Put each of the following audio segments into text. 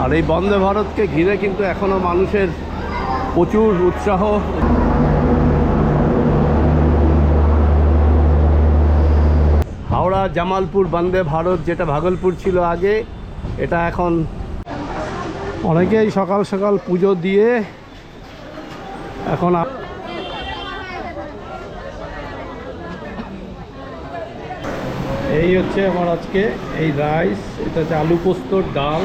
আর এই বন্দে ভারতকে ঘিরে কিন্তু এখনও মানুষের প্রচুর উৎসাহ। হাওড়া জামালপুর বন্দে ভারত, যেটা ভাগলপুর ছিল আগে, এটা এখন অনেকেই সকাল সকাল পুজো দিয়ে এখন এই হচ্ছে আমার আজকে এই রাইস, এটা হচ্ছে আলু পোস্তর ডাল।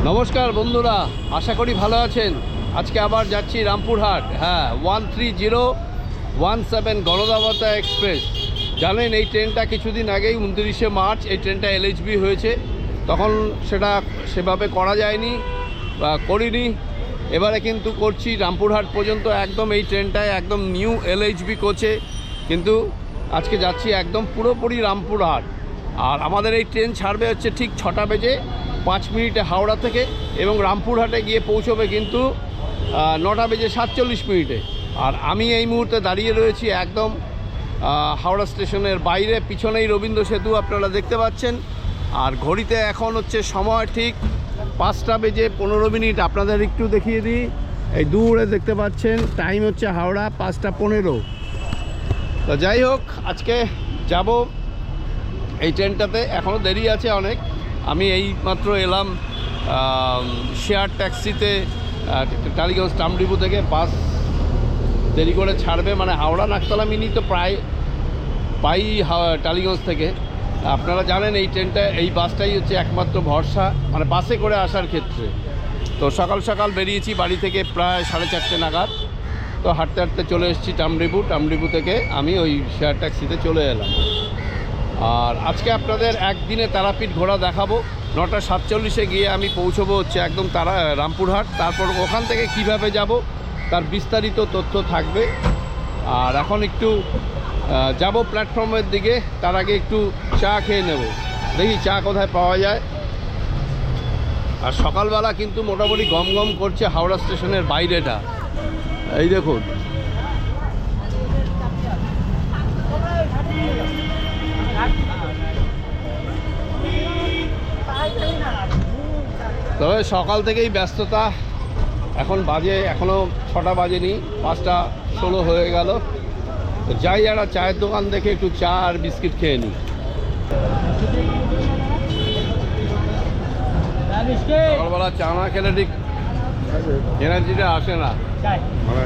নমস্কার বন্ধুরা, আশা করি ভালো আছেন। আজকে আবার যাচ্ছি রামপুরহাট। হ্যাঁ, 13017 গণদাবতা এক্সপ্রেস। জানেন এই ট্রেনটা কিছুদিন আগেই 29শে মার্চ এই ট্রেনটা এলএইচবি হয়েছে, তখন সেটা সেভাবে করা যায়নি বা করিনি। এবারে কিন্তু করছি রামপুরহাট পর্যন্ত, একদম এই ট্রেনটায় একদম নিউ এলএইচবি কোচে। কিন্তু আজকে যাচ্ছি একদম পুরোপুরি রামপুরহাট। আর আমাদের এই ট্রেন ছাড়বে হচ্ছে ঠিক 6টা বেজে 5 মিনিটে হাওড়া থেকে, এবং রামপুরহাটে গিয়ে পৌঁছবে কিন্তু 9টা বেজে 47 মিনিটে। আর আমি এই মুহূর্তে দাঁড়িয়ে রয়েছি একদম হাওড়া স্টেশনের বাইরে, পিছনেই রবীন্দ্র সেতু আপনারা দেখতে পাচ্ছেন। আর ঘড়িতে এখন হচ্ছে সময় ঠিক 5টা বেজে 15 মিনিট। আপনাদের একটু দেখিয়ে দিই, এই দূরে দেখতে পাচ্ছেন টাইম হচ্ছে হাওড়া 5টা 15। তো যাই হোক, আজকে যাব এই ট্রেনটাতে, এখনও দেরি আছে অনেক। আমি এই মাত্র এলাম শেয়ার ট্যাক্সিতে টালিগঞ্জ টামডিপু থেকে। বাস দেরি করে ছাড়বে, মানে হাওড়া নাকতলা মিনি তো প্রায় পাই টালিগঞ্জ থেকে। আপনারা জানেন এই ট্রেনটা, এই বাসটাই হচ্ছে একমাত্র ভরসা, মানে বাসে করে আসার ক্ষেত্রে। তো সকাল সকাল বেরিয়েছি বাড়ি থেকে প্রায় 4:30 নাগাদ। তো হাঁটতে হাঁটতে চলে এসেছি টামডিপু থেকে আমি ওই শেয়ার ট্যাক্সিতে চলে এলাম। আর আজকে আপনাদের একদিনে তারাপীঠ ঘোরা দেখাবো। 9টা 47-এ গিয়ে আমি পৌঁছবো হচ্ছে একদম রামপুরহাট। তারপর ওখান থেকে কিভাবে যাব তার বিস্তারিত তথ্য থাকবে। আর এখন একটু যাব প্ল্যাটফর্মের দিকে, তার আগে একটু চা খেয়ে নেব। দেখি চা কোথায় পাওয়া যায়। আর সকালবেলা কিন্তু মোটামুটি গম গম করছে হাওড়া স্টেশনের বাইরেটা, এই দেখুন। তবে সকাল থেকেই ব্যস্ততা। এখন বাজে, এখনও 6টা বাজেনি, 5টা 16 হয়ে গেল। তো যাই একটা চায়ের দোকান দেখে একটু চা আর বিস্কিট খেয়ে নিই। সকালবেলা চা না খেলে ঠিক এনার্জিটা আসে না, মানে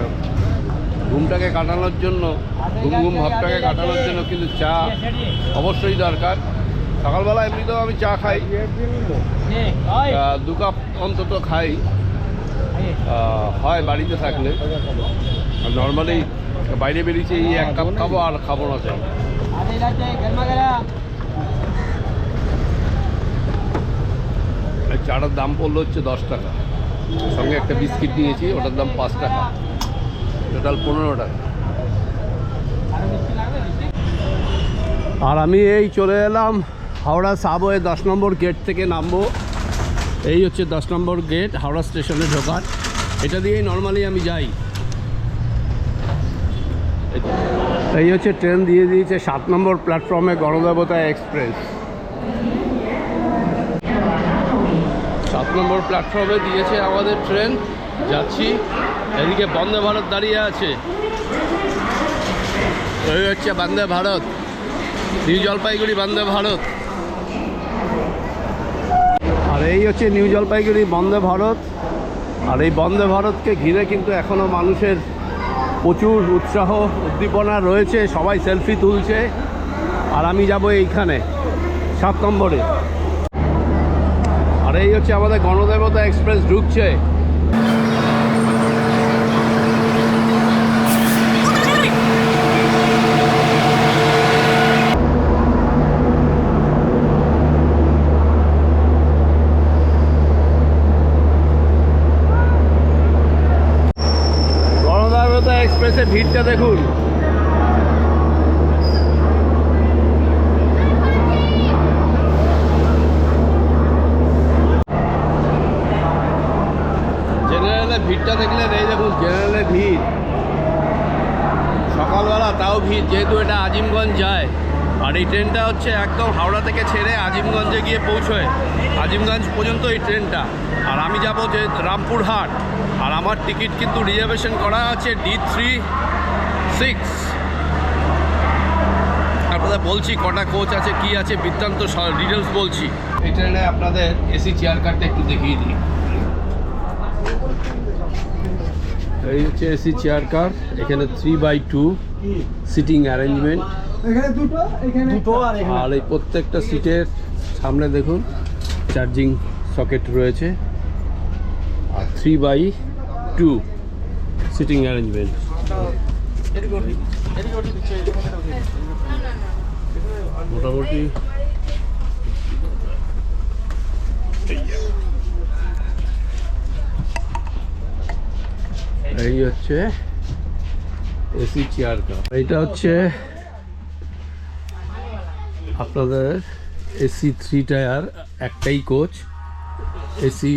ঘুমটাকে কাটানোর জন্য, ঘুম ভাবটাকে কাটানোর জন্য কিন্তু চা অবশ্যই দরকার। সকালবেলা এমনিতেও আমি চা খাই, 2 কাপ অন্তত খাই, হয় বাড়িতে থাকলে। নর্মালি বাইরে বেরিয়েছি এই 1 কাপ খাবো, আর খাবো না চাই। এই চাটার দাম পড়লো হচ্ছে 10 টাকা, সঙ্গে একটা বিস্কিট নিয়েছি, ওটার দাম 5 টাকা, টোটাল 15 টাকা। আর আমি এই চলে এলাম হাওড়া সাবওয়ে 10 নম্বর গেট থেকে নামবো। এই হচ্ছে 10 নম্বর গেট হাওড়া স্টেশনে ঢোকার, এটা দিয়েই নর্মালি আমি যাই। এই হচ্ছে ট্রেন দিয়ে দিয়েছে 7 নম্বর প্ল্যাটফর্মে গণদেবতা এক্সপ্রেস। 7 নম্বর প্ল্যাটফর্মে দিয়েছে আমাদের ট্রেন, যাচ্ছি। এদিকে বন্দে ভারত দাঁড়িয়ে আছে, এই হচ্ছে বন্দে ভারত, নিউ জলপাইগুড়ি বন্দে ভারত। আর এই হচ্ছে নিউ জলপাইগুড়ি বন্দে ভারত। আর এই বন্দে ভারতকে ঘিরে কিন্তু এখনও মানুষের প্রচুর উৎসাহ উদ্দীপনা রয়েছে, সবাই সেলফি তুলছে। আর আমি যাব এইখানে 7 নম্বরে। আর এই হচ্ছে আমাদের গণদেবতা এক্সপ্রেস ঢুকছে। এক্সপ্রেসের ভিড়টা দেখুন। জেনারেলের ভিড়টা দেখলেন, এই দেখুন জেনারেলের ভিড়। তাও ভিড়, যেহেতু এটা আজিমগঞ্জ যায়। আর এই ট্রেনটা হচ্ছে একদম হাওড়া থেকে ছেড়ে আজিমগঞ্জে গিয়ে পৌঁছয়, আজিমগঞ্জ পর্যন্ত এই ট্রেনটা। আর আমি যাব যে রামপুরহাট। আর আমার টিকিট কিন্তু রিজার্ভেশন করা আছে D36। আপনাদের বলছি কটা কোচ আছে, কি আছে, বৃত্তান্ত ডিটেলস বলছি। এই ট্রেনে আপনাদের এসি চেয়ার কারটা একটু দেখিয়ে দিই। এই হচ্ছে এসি চেয়ার কার, এখানে 3/2 সিটিং অ্যারেঞ্জমেন্ট। আর এই প্রত্যেকটা সিটের সামনে দেখুন চার্জিং সকেট রয়েছে। আর 3/2 সিটিং অ্যারেঞ্জমেন্ট। মোটামুটি এই হচ্ছে এসি চেয়ার কার। এইটা হচ্ছে আপনাদের এসি 3 টায়ার একটাই কোচ, এসি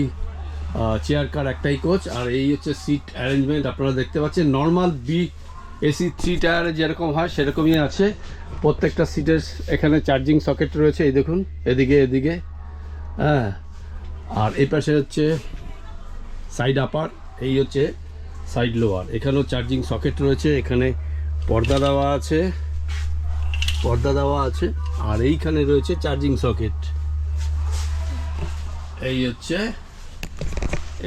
চেয়ার কার একটাই কোচ। আর এই হচ্ছে সিট অ্যারেঞ্জমেন্ট আপনারা দেখতে পাচ্ছেন। নর্মাল এসি 3 টায়ারে যেরকম হয় সেরকমই আছে। প্রত্যেকটা সিটের এখানে চার্জিং সকেট রয়েছে, এই দেখুন এদিকে, হ্যাঁ। আর এই পাশে হচ্ছে সাইড আপার, এই হচ্ছে সাইড লোয়ার। এখানেও চার্জিং সকেট রয়েছে, এখানে পর্দা দেওয়া আছে। আর এইখানে রয়েছে চার্জিং সকেট। এই হচ্ছে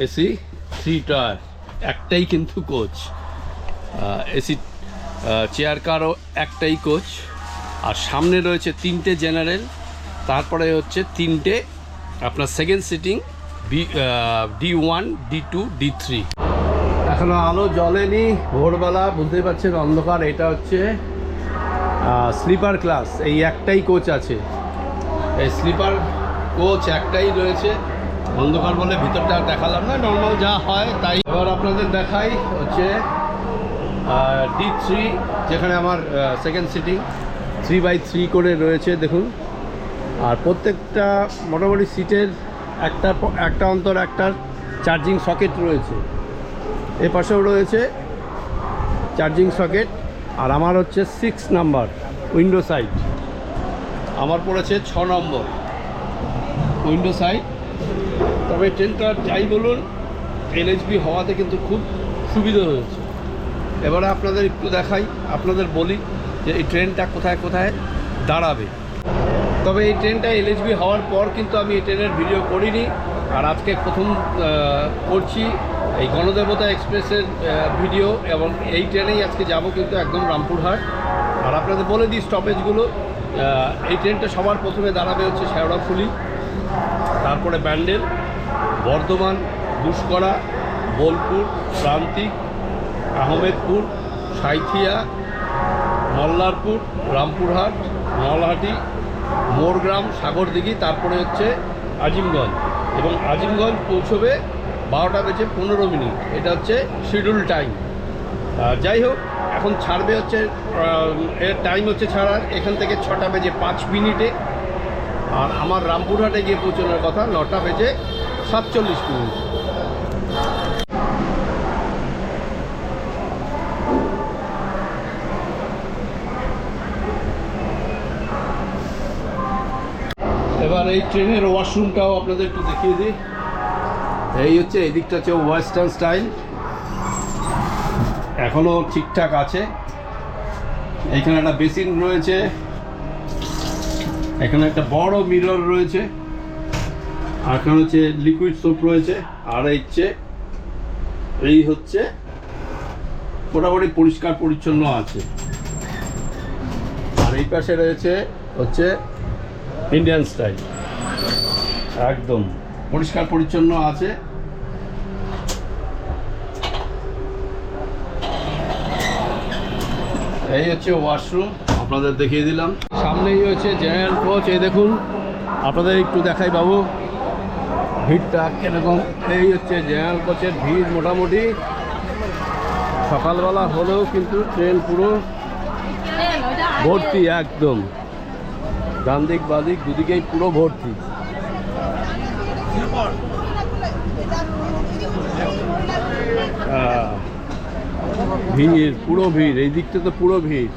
এসি 3 টায়ার একটাই কিন্তু কোচ। এসি চেয়ার কারও একটাই কোচ। আর সামনে রয়েছে 3টে জেনারেল, তারপরে হচ্ছে 3টে আপনার second sitting D1, D2, D3। এখনো আলো জ্বলেনি, ভোরবেলা, বুঝতেই পারছেন অন্ধকার। এটা হচ্ছে স্লিপার ক্লাস, এই একটাই কোচ আছে। এই স্লিপার কোচ একটাই রয়েছে। অন্ধকার বলে ভিতরটা দেখালাম না, নর্মাল যা হয় তাই। এবার আপনাদের দেখাই হচ্ছে D3, যেখানে আমার সেকেন্ড সিটিং 3/3 করে রয়েছে দেখুন। আর প্রত্যেকটা মোটামুটি সিটের একটা অন্তর একটা চার্জিং সকেট রয়েছে। এ পাশেও রয়েছে চার্জিং সকেট। আর আমার হচ্ছে 6 নাম্বার উইন্ডো সাইড, আমার পড়েছে 6 নম্বর উইন্ডো সাইড। তবে ট্রেনটা যাই বলুন LHB হওয়াতে কিন্তু খুব সুবিধা হয়েছে। এবারে আপনাদের একটু দেখাই, আপনাদের বলি যে এই ট্রেনটা কোথায় কোথায় দাঁড়াবে। তবে এই ট্রেনটা LHB হওয়ার পর কিন্তু আমি এই ট্রেনের ভিডিও করিনি। আর আজকে প্রথম করছি এই গণদেবতা এক্সপ্রেসের ভিডিও, এবং এই ট্রেনেই আজকে যাব কিন্তু একদম রামপুরহাট। আর আপনাদের বলে দিই স্টপেজগুলো। এই ট্রেনটা সবার প্রথমে দাঁড়াবে হচ্ছে শেওড়াফুলি, তারপরে ব্যান্ডেল, বর্ধমান, গুসকরা, বোলপুর, প্রান্তিক, আহমেদপুর, সাঁইথিয়া, মল্লারপুর, রামপুরহাট, নলহাটি, মোরগ্রাম, সাগরদিঘি, তারপরে হচ্ছে আজিমগঞ্জ। এবং আজিমগঞ্জ পৌঁছবে 12:15। এটা হচ্ছে শিডিউল টাইম। যাই হোক, এখন ছাড়বে হচ্ছে এর টাইম হচ্ছে ছাড়ার এখান থেকে 6:05। আর আমার রামপুরহাটে গিয়ে পৌঁছানোর কথা 9:47। এবার এই ট্রেনের ওয়াশরুমটাও আপনাদের একটু দেখিয়ে দিই। এই হচ্ছে এই দিকটা হচ্ছে ওয়েস্টার্ন স্টাইল, এখনও ঠিকঠাক আছে। এখানে একটা বেসিন রয়েছে, এখানে একটা বড় মিরর রয়েছে, আর এখানে হচ্ছে লিকুইড সোপ রয়েছে। আর এই হচ্ছে মোটামুটি পরিষ্কার পরিচ্ছন্ন আছে। আর এই পাশে রয়েছে হচ্ছে ইন্ডিয়ান স্টাইল, একদম পরিষ্কার পরিচ্ছন্ন আছে। এই হচ্ছে ওয়াশরুম, আপনাদের দেখিয়ে দিলাম। সামনেই হচ্ছে জেনারেল কোচ। এই দেখুন, আপনাদের একটু দেখাই বাবু ভিড়টা কীরকম। এই হচ্ছে জেনারেল কোচের ভিড়, মোটামুটি সকালবেলা হলেও কিন্তু ট্রেন পুরো ভর্তি, একদম ডান দিক বাদিক দুদিকেই পুরো ভর্তি। ভিড়, পুরো ভিড়, এই দিকটা তো পুরো ভিড়।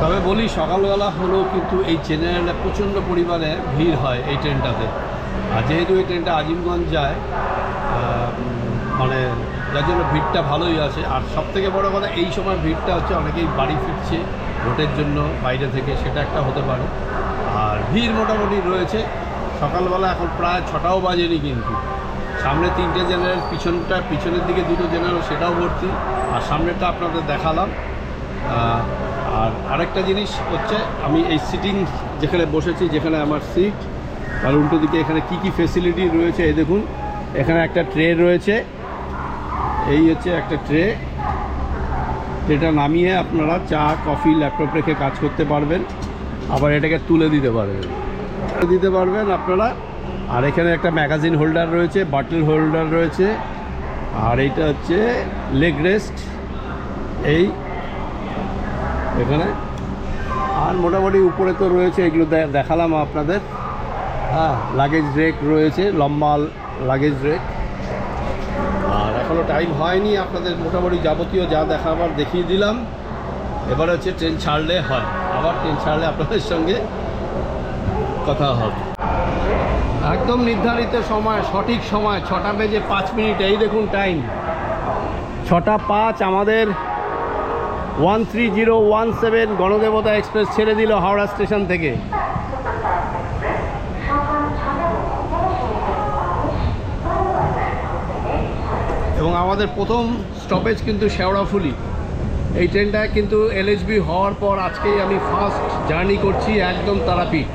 তবে বলি সকালবেলা হলেও কিন্তু এই জেনারেলে প্রচণ্ড পরিমাণে ভিড় হয় এই ট্রেনটাতে। আর যেহেতু এই ট্রেনটা আজিমগঞ্জ যায়, মানে যার জন্য ভিড়টা ভালোই আছে। আর সবথেকে বড় কথা, এই সময় ভিড়টা হচ্ছে অনেকেই বাড়ি ফিরছে ভোটের জন্য বাইরে থেকে, সেটা একটা হতে পারে। আর ভিড় মোটামুটি রয়েছে সকালবেলা, এখন প্রায় 6টাও বাজেনি কিন্তু। সামনে 3টে জেনারেল, পিছনের দিকে 2টো জেনারেল, সেটাও ভর্তি। আর সামনেটা আপনাদের দেখালাম। আর আরেকটা জিনিস হচ্ছে, আমি এই সিটিং যেখানে বসেছি, যেখানে আমার সিট, তার উল্টো দিকে এখানে কি কি ফেসিলিটি রয়েছে এই দেখুন। এখানে একটা ট্রে রয়েছে, এই হচ্ছে একটা ট্রে, যেটা নামিয়ে আপনারা চা, কফি, ল্যাপটপ রেখে কাজ করতে পারবেন। আবার এটাকে তুলে দিতে পারবেন আপনারা। আর এখানে একটা ম্যাগাজিন হোল্ডার রয়েছে, বাটল হোল্ডার রয়েছে। আর এইটা হচ্ছে লেগ রেস্ট এই এখানে। আর মোটামুটি উপরে তো রয়েছে, এগুলো দেখালাম আপনাদের। হ্যাঁ, লাগেজ রেক রয়েছে, লম্বা লাগেজ রেক। আর এখনও টাইম হয়নি, আপনাদের মোটামুটি যাবতীয় যা দেখাবার দেখিয়ে দিলাম। এবার হচ্ছে ট্রেন ছাড়লে হয়, আবার ট্রেন ছাড়লে আপনাদের সঙ্গে কথা হবে। একদম নির্ধারিত সময়, সঠিক সময় 6টা বেজে 5 মিনিট। এই দেখুন টাইম 6টা 5। আমাদের 13017 গণদেবতা এক্সপ্রেস ছেড়ে দিল হাওড়া স্টেশন থেকে। এবং আমাদের প্রথম স্টপেজ কিন্তু শেওড়াফুলি। এই ট্রেনটায় কিন্তু এলএইচবি হওয়ার পর আজকেই আমি ফার্স্ট জার্নি করছি একদম তারাপীঠ।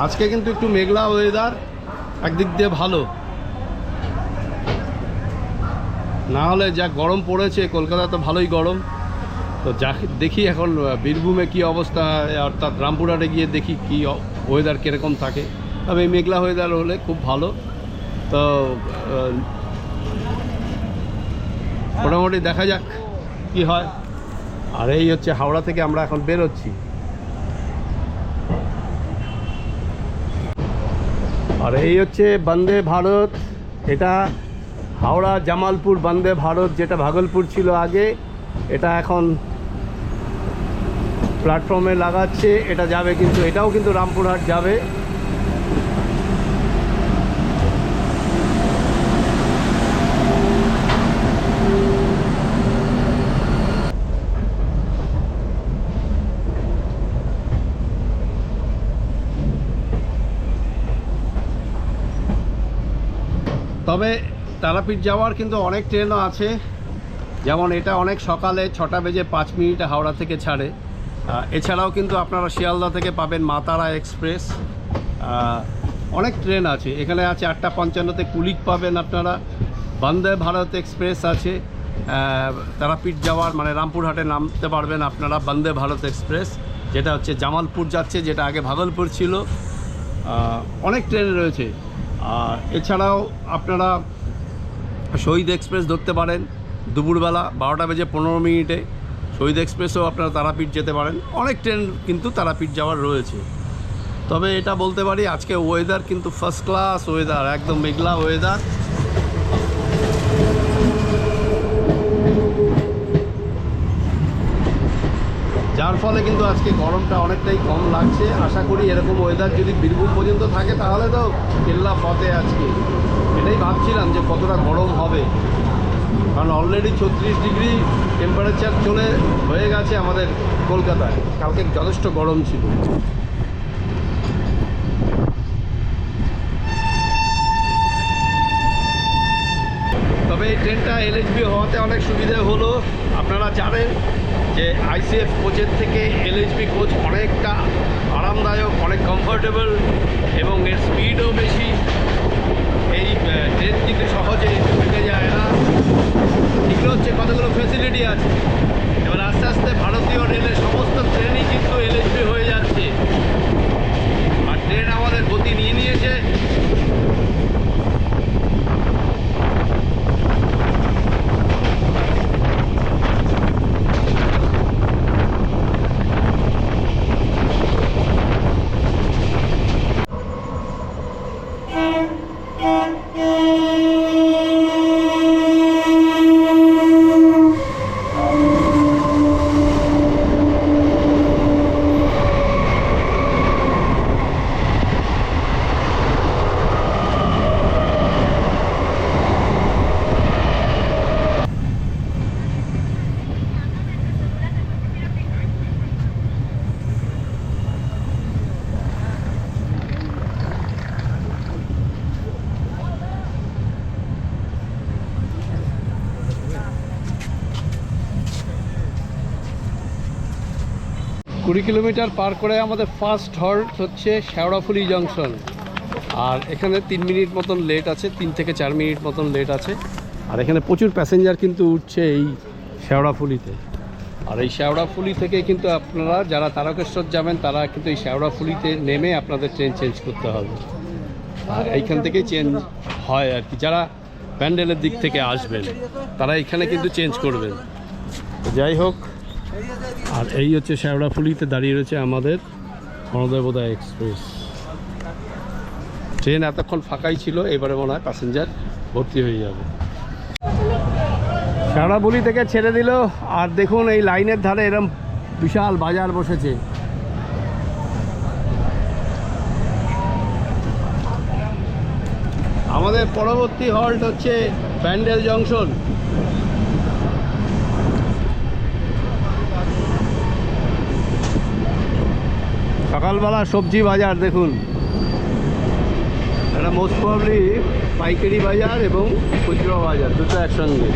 আজকে কিন্তু একটু মেঘলা ওয়েদার, একদিক দিয়ে ভালো। না হলে যা গরম পড়েছে, কলকাতা তো ভালোই গরম। তো যা দেখি এখন বীরভূমে কি অবস্থা, অর্থাৎ রামপুরহাটে গিয়ে দেখি কি ওয়েদার কীরকম থাকে। তবে এই মেঘলা ওয়েদার হলে খুব ভালো। তো মোটামুটি দেখা যাক কি হয়। আর এই হচ্ছে হাওড়া থেকে আমরা এখন বেরোচ্ছি। আর এই হচ্ছে বন্দে ভারত, এটা হাওড়া জামালপুর বন্দে ভারত, যেটা ভাগলপুর ছিল আগে, এটা এখন প্ল্যাটফর্মে লাগাচ্ছে। এটা যাবে কিন্তু, এটাও কিন্তু রামপুরহাট যাবে। তবে তারাপীঠ যাওয়ার কিন্তু অনেক ট্রেনও আছে, যেমন এটা অনেক সকালে 6টা বেজে 5 মিনিটে হাওড়া থেকে ছাড়ে। এছাড়াও কিন্তু আপনারা শিয়ালদা থেকে পাবেন মা তারা এক্সপ্রেস। অনেক ট্রেন আছে, এখানে আছে 8:55-তে কুলিক পাবেন আপনারা। বন্দে ভারত এক্সপ্রেস আছে তারাপীঠ যাওয়ার, মানে রামপুরহাটে নামতে পারবেন আপনারা বন্দে ভারত এক্সপ্রেস, যেটা হচ্ছে জামালপুর যাচ্ছে, যেটা আগে ভাগলপুর ছিল। অনেক ট্রেন রয়েছে। আর এছাড়াও আপনারা শহীদ এক্সপ্রেস ধরতে পারেন দুপুরবেলা 12টা বেজে 15 মিনিটে। শহীদ এক্সপ্রেসও আপনারা তারাপীঠ যেতে পারেন। অনেক ট্রেন কিন্তু তারাপীঠ যাওয়ার রয়েছে। তবে এটা বলতে পারি, আজকে ওয়েদার কিন্তু ফার্স্ট ক্লাস ওয়েদার, একদম মেঘলা ওয়েদার। যার ফলে কিন্তু আজকে গরমটা অনেকটাই কম লাগছে। আশা করি এরকম ওয়েদার যদি বীরভূম পর্যন্ত থাকে তাহলে তো কেল্লা ফতে আজকে। এটাই ভাবছিলাম যে কতটা গরম হবে, কারণ অলরেডি 36 ডিগ্রি টেম্পারেচার হয়ে গেছে আমাদের কলকাতায়। কালকে যথেষ্ট গরম ছিল। তবে এই ট্রেনটা এলএইচবি হওয়াতে অনেক সুবিধা হলো। আপনারা জানেন যে আইসিএফ কোচের থেকে এলএইচবি কোচ অনেকটা আরামদায়ক, অনেক কমফোর্টেবল এবং এর স্পিডও বেশি। এই ট্রেন কিন্তু সহজে উঠে যায় না। এগুলো হচ্ছে কতগুলো ফ্যাসিলিটি আছে। এবার আস্তে আস্তে ভারতীয় রেলের সমস্ত ট্রেনই কিন্তু এলএইচবি হয়ে যাচ্ছে। আর ট্রেন আমাদের গতি নিয়ে নিয়েছে। 20 কিলোমিটার পার করে আমাদের ফার্স্ট হল্ট হচ্ছে শেওড়াফুলি জংশন। আর এখানে 3 মিনিট মতন লেট আছে, 3 থেকে 4 মিনিট মতন লেট আছে। আর এখানে প্রচুর প্যাসেঞ্জার কিন্তু উঠছে এই শেওড়াফুলিতে। আর এই শেওড়াফুলি থেকে কিন্তু আপনারা যারা তারকেশ্বর যাবেন তারা কিন্তু এই শেওড়াফুলিতে নেমে আপনাদের ট্রেন চেঞ্জ করতে হবে। আর এইখান থেকেই চেঞ্জ হয় আর কি, যারা প্যান্ডেলের দিক থেকে আসবেন তারা এখানে কিন্তু চেঞ্জ করবেন। তো যাই হোক, আর এই হচ্ছে শেওড়াফুলিতে দাঁড়িয়ে রয়েছে আমাদের গণদেবতা এক্সপ্রেস ট্রেন। এতক্ষণ ফাঁকাই ছিল, এবারে মনে হয় প্যাসেঞ্জার ভর্তি হয়ে যাবে। শেওড়াফুলি থেকে ছেড়ে দিল, আর দেখুন এই লাইনের ধারে এরকম বিশাল বাজার বসেছে। আমাদের পরবর্তী হল্ট হচ্ছে ব্যান্ডেল জংশন। সকালবেলা সবজি বাজার দেখুন, এটা মোস্ট প্রবলি পাইকারি বাজার এবং খুচরো বাজার দুটো একসঙ্গে।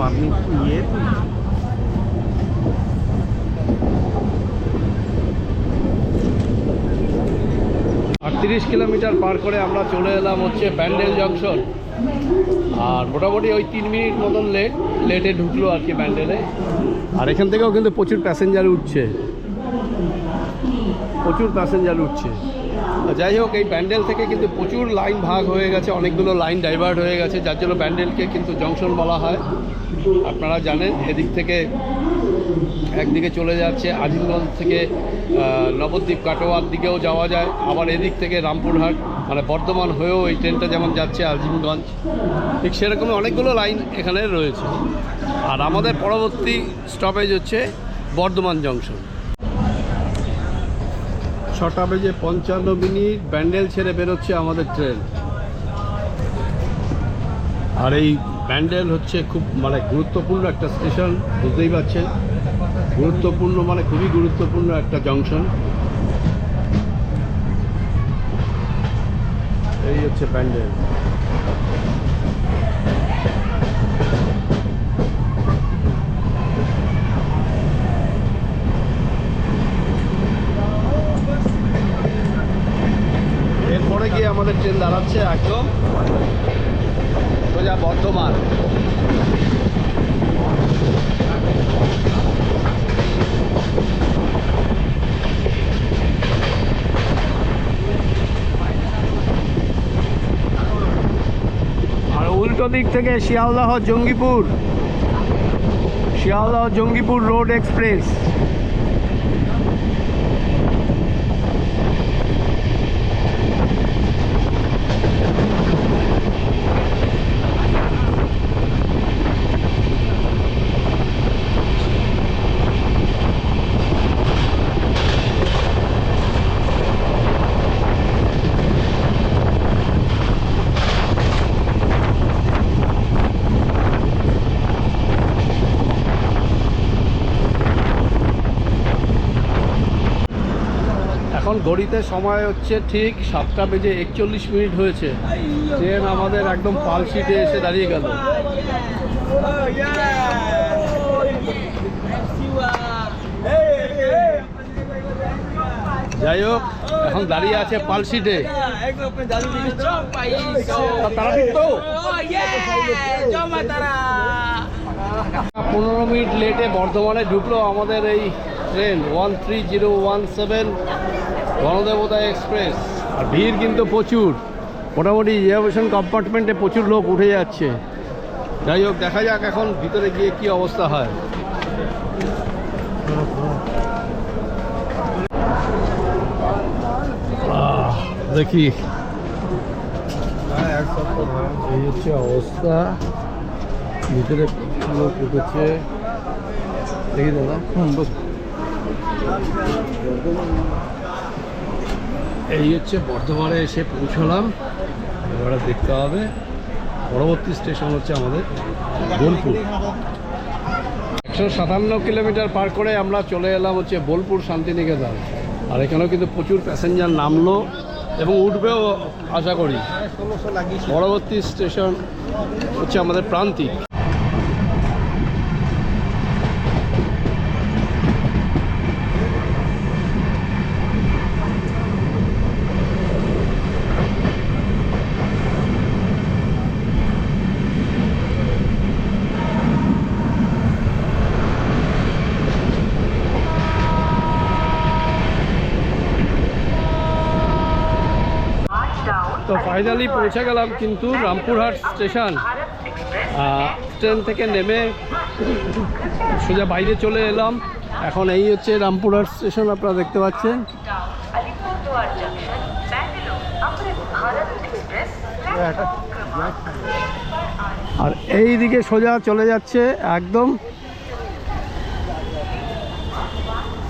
আপনি ইয়ে 38 কিলোমিটার পার করে আমরা চলে এলাম হচ্ছে ব্যান্ডেল জংশন। আর মোটামুটি ওই 3 মিনিট মতন লেটে ঢুকলো আর কি ব্যান্ডেলে। আর এখান থেকেও কিন্তু প্রচুর প্যাসেঞ্জার উঠছে, প্রচুর প্যাসেঞ্জার উঠছে। যাই হোক, এই ব্যান্ডেল থেকে কিন্তু প্রচুর লাইন ভাগ হয়ে গেছে, অনেকগুলো লাইন ডাইভার্ট হয়ে গেছে, যার জন্য ব্যান্ডেলকে কিন্তু জংশন বলা হয়। আপনারা জানেন এদিক থেকে একদিকে চলে যাচ্ছে আজিমগঞ্জ থেকে নবদ্বীপ কাটোয়ার দিকেও যাওয়া যায়, আবার এদিক থেকে রামপুরহাট মানে বর্ধমান হয়েও এই ট্রেনটা যেমন যাচ্ছে আজিমগঞ্জ, ঠিক সেরকমই অনেকগুলো লাইন এখানে রয়েছে। আর আমাদের পরবর্তী স্টপেজ হচ্ছে বর্ধমান জংশন। 6:55 ব্যান্ডেল ছেড়ে বেরোচ্ছে আমাদের ট্রেন। আর এই ব্যান্ডেল হচ্ছে খুব মানে গুরুত্বপূর্ণ একটা স্টেশন, বুঝতেই পারছেন, গুরুত্বপূর্ণ মানে খুবই গুরুত্বপূর্ণ একটা জংশন। এই হচ্ছে ব্যান্ডেল। এরপরে গিয়ে আমাদের ট্রেন দাঁড়াচ্ছে একদম সোজা বর্ধমান। আর উল্টো দিক থেকে শিয়ালদহ জঙ্গিপুর রোড এক্সপ্রেস। এখন ঘড়িতে সময় হচ্ছে ঠিক 7:41 হয়েছে। ট্রেন আমাদের একদম পালশিটে এসে দাঁড়িয়ে গেল। যাই হোক, এখন দাঁড়িয়ে আছে পালশিটে। 15 মিনিট লেটে বর্ধমানে ঢুকলো আমাদের এই ট্রেন 13017 গণদেবতা এক্সপ্রেস। আর ভিড় কিন্তু প্রচুর, মোটামুটি রিজার্ভেশন কম্পার্টমেন্টে প্রচুর লোক উঠে যাচ্ছে। যাই হোক, দেখা যাক এখন ভিতরে গিয়ে কি অবস্থা হয়। দেখি এই হচ্ছে অবস্থা, ভিতরে লোক উঠেছে। দেখি দাদা, এই হচ্ছে বর্ধমানে এসে পৌঁছলাম। এবারে দেখতে হবে পরবর্তী স্টেশন হচ্ছে আমাদের বোলপুর। 157 কিলোমিটার পার করে আমরা চলে এলাম হচ্ছে বোলপুর শান্তিনিকেতন। আর এখানেও কিন্তু প্রচুর প্যাসেঞ্জার নামলো এবং উঠবেও আশা করি। পরবর্তী স্টেশন হচ্ছে আমাদের প্রান্তিক। তো ফাইনালি পৌঁছে গেলাম কিন্তু রামপুরহাট স্টেশন। ট্রেন থেকে নেমে সোজা বাইরে চলে এলাম। এখন এই হচ্ছে রামপুরহাট স্টেশন, আপনারা দেখতে পাচ্ছেন। আর এই দিকে সোজা চলে যাচ্ছে একদম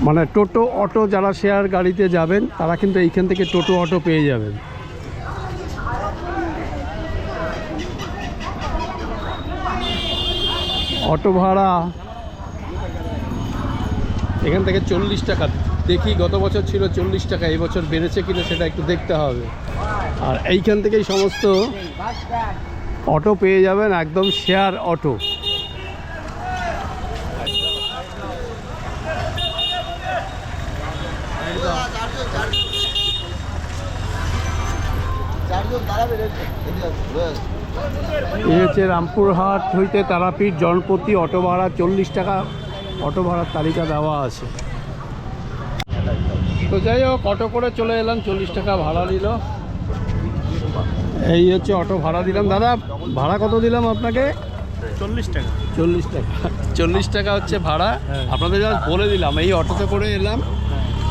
মানে টোটো অটো, যারা শেয়ার গাড়িতে যাবেন তারা কিন্তু এইখান থেকে টোটো অটো পেয়ে যাবেন। অটো ভাড়া এখান থেকে 40 টাকা। দেখি গত বছর ছিল 40 টাকা, এই বছর বেড়েছে কিনা সেটা একটু দেখতে হবে। আর এইখান থেকেই সমস্ত অটো পেয়ে যাবেন, একদম শেয়ার অটো। এই হচ্ছে রামপুরহাট হইতে তারাপীঠ জনপ্রতি অটো ভাড়া 40 টাকা অটো ভাড়ার তালিকা দেওয়া আছে। তো যাই হোক, অটো করে চলে এলাম, 40 টাকা ভাড়া নিল। এই হচ্ছে অটো ভাড়া দিলাম। দাদা ভাড়া কত দিলাম আপনাকে? 40 টাকা। 40 টাকা 40 টাকা হচ্ছে ভাড়া। আপনাদের যা বলে দিলাম, এই অটোতে করে এলাম।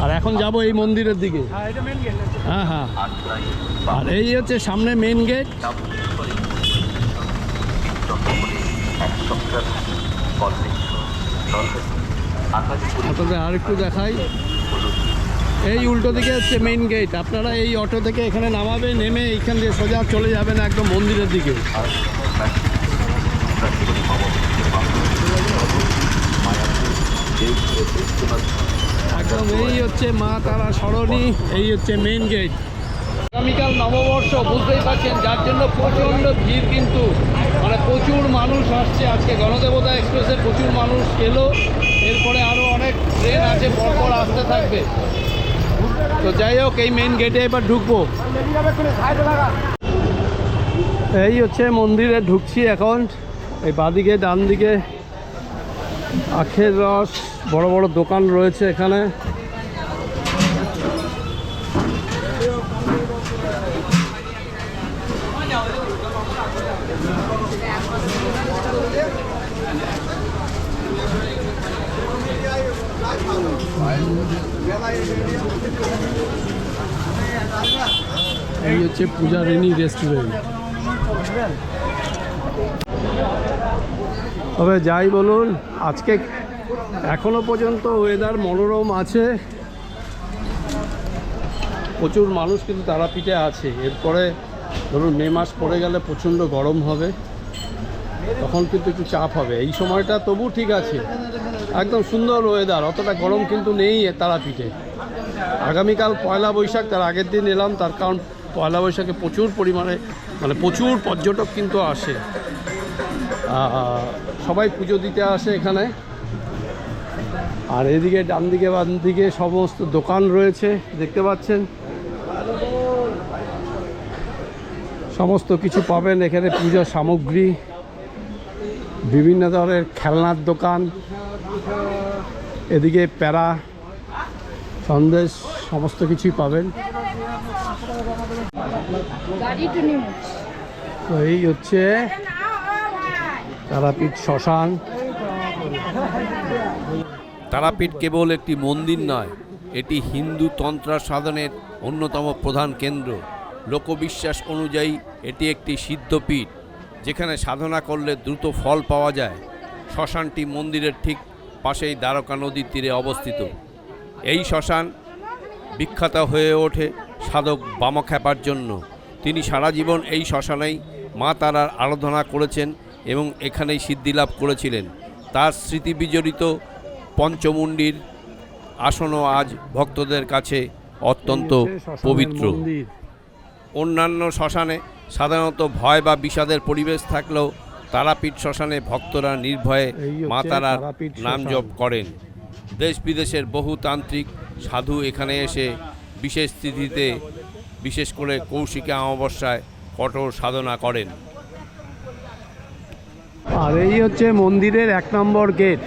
আর এখন যাব এই মন্দিরের দিকে। হ্যাঁ হ্যাঁ, আর এই হচ্ছে সামনে মেন গেট। আপনাদের আর একটু দেখাই, এই উল্টো দিকে হচ্ছে মেইন গেট। আপনারা এই অটো থেকে এখানে নামাবে, নেমে এইখান দিয়ে সোজা চলে যাবেন একদম মন্দিরের দিকে। একদম এই হচ্ছে মা তারা সরণি, এই হচ্ছে মেইন গেট। আগামীকাল নববর্ষ, বুঝতেই পারছেন, যার জন্য প্রচণ্ড ভিড়, কিন্তু মানে প্রচুর মানুষ আসছে। আজকে গণদেবতা এক্সপ্রেসে প্রচুর মানুষ এলো, এরপরে আরও অনেক ট্রেন আছে পরপর আসতে থাকবে। তো যাই হোক, এই মেইন গেটে এবার ঢুকবো। এই হচ্ছে মন্দিরে ঢুকছি এখন। এই বাঁদিকে ডান দিকে আখের রস, বড় বড় দোকান রয়েছে এখানে। এই হচ্ছে পূজারিনী রেস্টুরেন্ট। তবে যাই বলুন, আজকে এখনো পর্যন্ত ওয়েদার মনোরম আছে, প্রচুর মানুষ কিন্তু তারাপীঠে আছে। এরপরে ধরুন মে মাস পড়ে গেলে প্রচণ্ড গরম হবে, তখন কিন্তু একটু চাপ হবে। এই সময়টা তবু ঠিক আছে, একদম সুন্দর ওয়েদার, অতটা গরম কিন্তু নেই তারাপীঠে। আগামীকাল পয়লা বৈশাখ, তার আগের দিন এলাম, তার কারণ পয়লা বৈশাখে প্রচুর পরিমাণে মানে প্রচুর পর্যটক কিন্তু আসে, সবাই পুজো দিতে আসে এখানে। আর এদিকে ডান দিকে বাম দিকে সমস্ত দোকান রয়েছে, দেখতে পাচ্ছেন। সমস্ত কিছু পাবেন এখানে, পূজার সামগ্রী, বিভিন্ন ধরনের খেলনার দোকান, এদিকে প্যারা, সন্দেশ, সমস্ত কিছুই পাবেন। তো এই হচ্ছে তারাপীঠ শ্মশান। তারাপীঠ কেবল একটি মন্দির নয়, এটি হিন্দু তন্ত্র সাধনের অন্যতম প্রধান কেন্দ্র। লোকবিশ্বাস অনুযায়ী এটি একটি সিদ্ধপীঠ, যেখানে সাধনা করলে দ্রুত ফল পাওয়া যায়। শ্মশানটি মন্দিরের ঠিক পাশেই দ্বারকা নদীর তীরে অবস্থিত। এই শ্মশান বিখ্যাত হয়ে ওঠে সাধক বামাখ্যাপার জন্য। তিনি সারা জীবন এই শ্মশানেই মা তারার আরাধনা করেছেন এবং এখানেই সিদ্ধিলাভ করেছিলেন। তার স্মৃতিবিজড়িত পঞ্চমুণ্ডির আসনও আজ ভক্তদের কাছে অত্যন্ত পবিত্র। অন্যান্য শ্মশানে সাধারণত ভয় বা বিষাদের পরিবেশ থাকলেও তারাপীঠ শ্মশানে ভক্তরা নির্ভয়ে মা তারার নাম জপ করেন। দেশ বিদেশের বহু তান্ত্রিক সাধু এখানে এসে বিশেষ তিথিতে, বিশেষ করে কৌশিকী অমাবস্যায় কঠোর সাধনা করেন। আর এই হচ্ছে মন্দিরের 1 নম্বর গেট,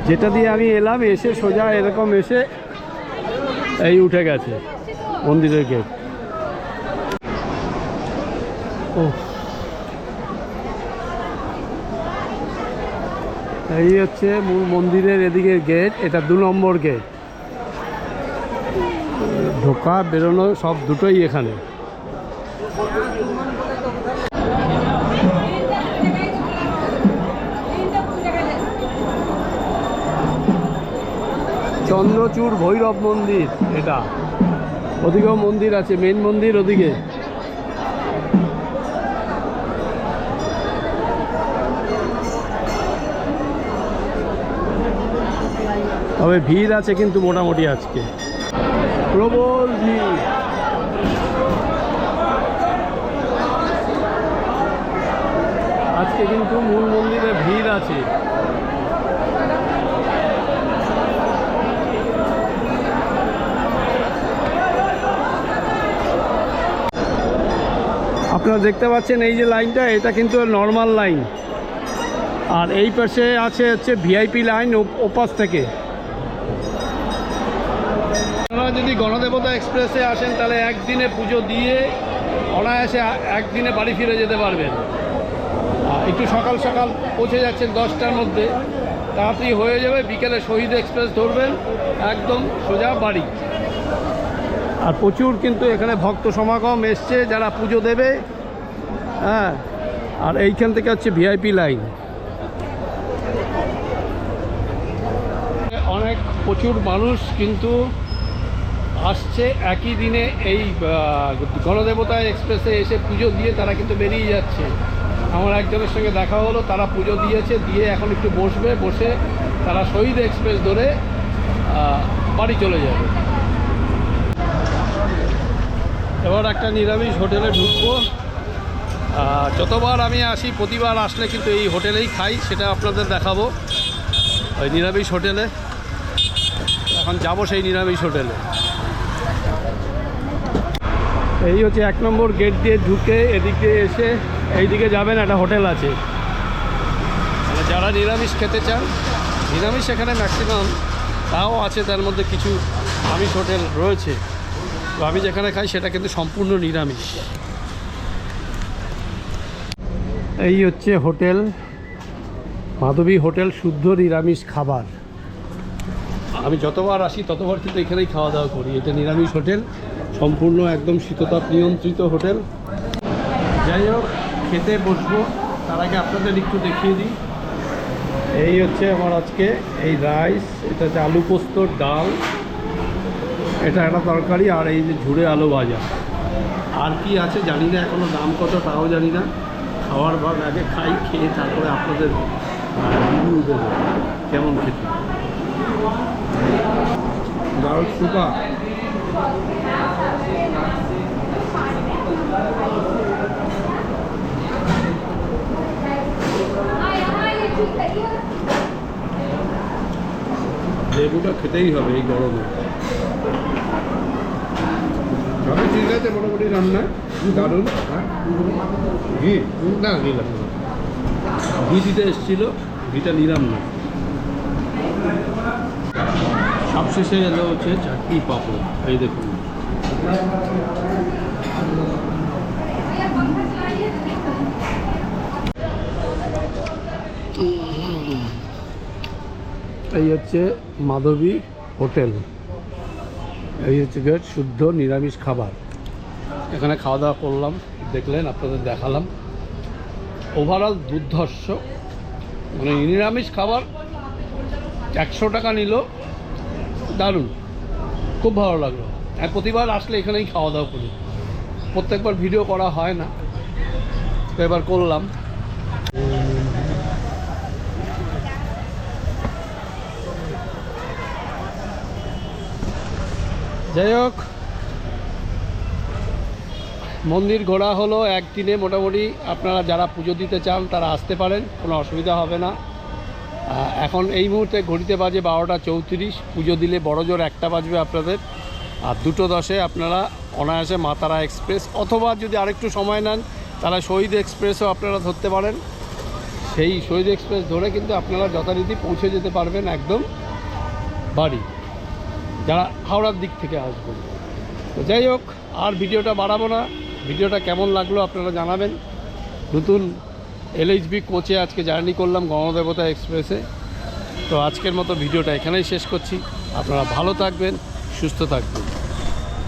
যেটা দিয়ে আমি এলাম। এসে সোজা এরকম এসে এই উঠে গেছে মন্দিরের গেট। ও, এই হচ্ছে মূল মন্দিরের এদিকের গেট। এটা 2 নম্বর গেট। ঢোকা বেরোনো সব দুটোই এখানে। চন্দ্রচূড় ভৈরব মন্দির এটা। ওদিকেও মন্দির আছে, মেন মন্দির ওদিকে। তবে ভিড় আছে কিন্তু মোটামুটি আজকে প্রবল ভিড়। আজকে কিন্তু মূল মন্দিরে ভিড় আছে। আপনারা দেখতে পাচ্ছেন এই যে লাইনটা, এটা কিন্তু নর্মাল লাইন। আর এই পাশে আছে হচ্ছে ভিআইপি লাইন ওপাশ থেকে। আপনারা যদি গণদেবতা এক্সপ্রেসে আসেন তাহলে একদিনে পুজো দিয়ে অনায়াসে একদিনে বাড়ি ফিরে যেতে পারবেন। একটু সকাল সকাল পৌঁছে যাচ্ছেন 10টার মধ্যে, তাড়াতাড়ি হয়ে যাবে। বিকেলে শহীদ এক্সপ্রেস ধরবেন, একদম সোজা বাড়ি। আর প্রচুর কিন্তু এখানে ভক্ত সমাগম এসছে যারা পুজো দেবে। হ্যাঁ, আর এইখান থেকে হচ্ছে ভিআইপি লাইন। অনেক প্রচুর মানুষ কিন্তু আসছে একই দিনে এই গণদেবতা এক্সপ্রেসে এসে পুজো দিয়ে তারা কিন্তু বেরিয়ে যাচ্ছে। আমার একজনের সঙ্গে দেখা হলো, তারা পুজো দিয়েছে, দিয়ে এখন একটু বসবে, বসে তারা শহীদ এক্সপ্রেস ধরে বাড়ি চলে যাবে। এবার একটা নিরামিষ হোটেলে ঢুকবো। যতবার আমি আসি, প্রতিবার আসলে কিন্তু এই হোটেলেই খাই, সেটা আপনাদের দেখাবো। ওই নিরামিষ হোটেলে এখন যাব, সেই নিরামিষ হোটেলে। এই হচ্ছে 1 নম্বর গেট দিয়ে ঢুকে এদিকে এসে এইদিকে যাবেন, একটা হোটেল আছে। মানে যারা নিরামিষ খেতে চান, নিরামিষ এখানে ম্যাক্সিমাম, তাও আছে তার মধ্যে কিছু আমিষ হোটেল রয়েছে। তো আমি যেখানে খাই সেটা কিন্তু সম্পূর্ণ নিরামিষ। এই হচ্ছে হোটেল মাধবী হোটেল, শুদ্ধ নিরামিষ খাবার। আমি যতবার আসি ততবার কিন্তু এখানেই খাওয়া দাওয়া করি। এটা নিরামিষ হোটেল, সম্পূর্ণ একদম শীততাপ নিয়ন্ত্রিত হোটেল। যাই হোক, খেতে বসবো, তার আগে আপনাদের একটু দেখিয়ে দিই। এই হচ্ছে আমার আজকে এই রাইস, এটা হচ্ছে আলু পোস্তর ডাল, এটা একটা তরকারি, আর এই যে ঝুড়ে আলু ভাজা। আর কি আছে জানি না, এখনও দাম কত তাও জানি না। খাওয়ার ভাগ আগে খাই, খেয়ে তারপরে আপনাদের রিভিউ দেবো কেমন খেতে। ডাল সুপা, লেবুটা খেতেই হবে এই গরমে। সবই ঠিক আছে মোটামুটি, রান্না দারুণ। ঘি না, ঘি লাগবে না, ঘি দিতে এসেছিলো, ঘিটা নিলাম না। সবশেষে এলো হচ্ছে চাটনি পাঁপড়, এই দেখুন। এই হচ্ছে মাধবী হোটেল, এই হচ্ছে গেট, শুদ্ধ নিরামিষ খাবার। এখানে খাওয়া দাওয়া করলাম, দেখলেন, আপনাদের দেখালাম। ওভারঅল দুর্ধর্ষ, মানে নিরামিষ খাবার 100 টাকা নিল, দারুণ, খুব ভালো লাগলো। আর প্রতিবার আসলে এখানেই খাওয়া দাওয়া করি, প্রত্যেকবার ভিডিও করা হয় না, তো এবার করলাম। যাই হোক, মন্দির ঘোরা হলো একদিনে মোটামুটি। আপনারা যারা পুজো দিতে চান তারা আসতে পারেন, কোনো অসুবিধা হবে না। এখন এই মুহূর্তে ঘড়িতে বাজে 12:34। পুজো দিলে বড় জোর 1টা বাজবে আপনাদের। আর 2:10-এ আপনারা অনায়াসে মা তারা এক্সপ্রেস, অথবা যদি আরেকটু সময় নেন তাহলে শহীদ এক্সপ্রেসও আপনারা ধরতে পারেন। সেই শহীদ এক্সপ্রেস ধরে কিন্তু আপনারা যথারীতি পৌঁছে যেতে পারবেন একদম বাড়ি, যারা হাওড়ার দিক থেকে আসবেন। তো যাই হোক, আর ভিডিওটা বাড়াবো না। ভিডিওটা কেমন লাগলো আপনারা জানাবেন। নতুন LHB কোচে আজকে জার্নি করলাম গণদেবতা এক্সপ্রেসে। তো আজকের মতো ভিডিওটা এখানেই শেষ করছি। আপনারা ভালো থাকবেন, সুস্থ থাকবেন।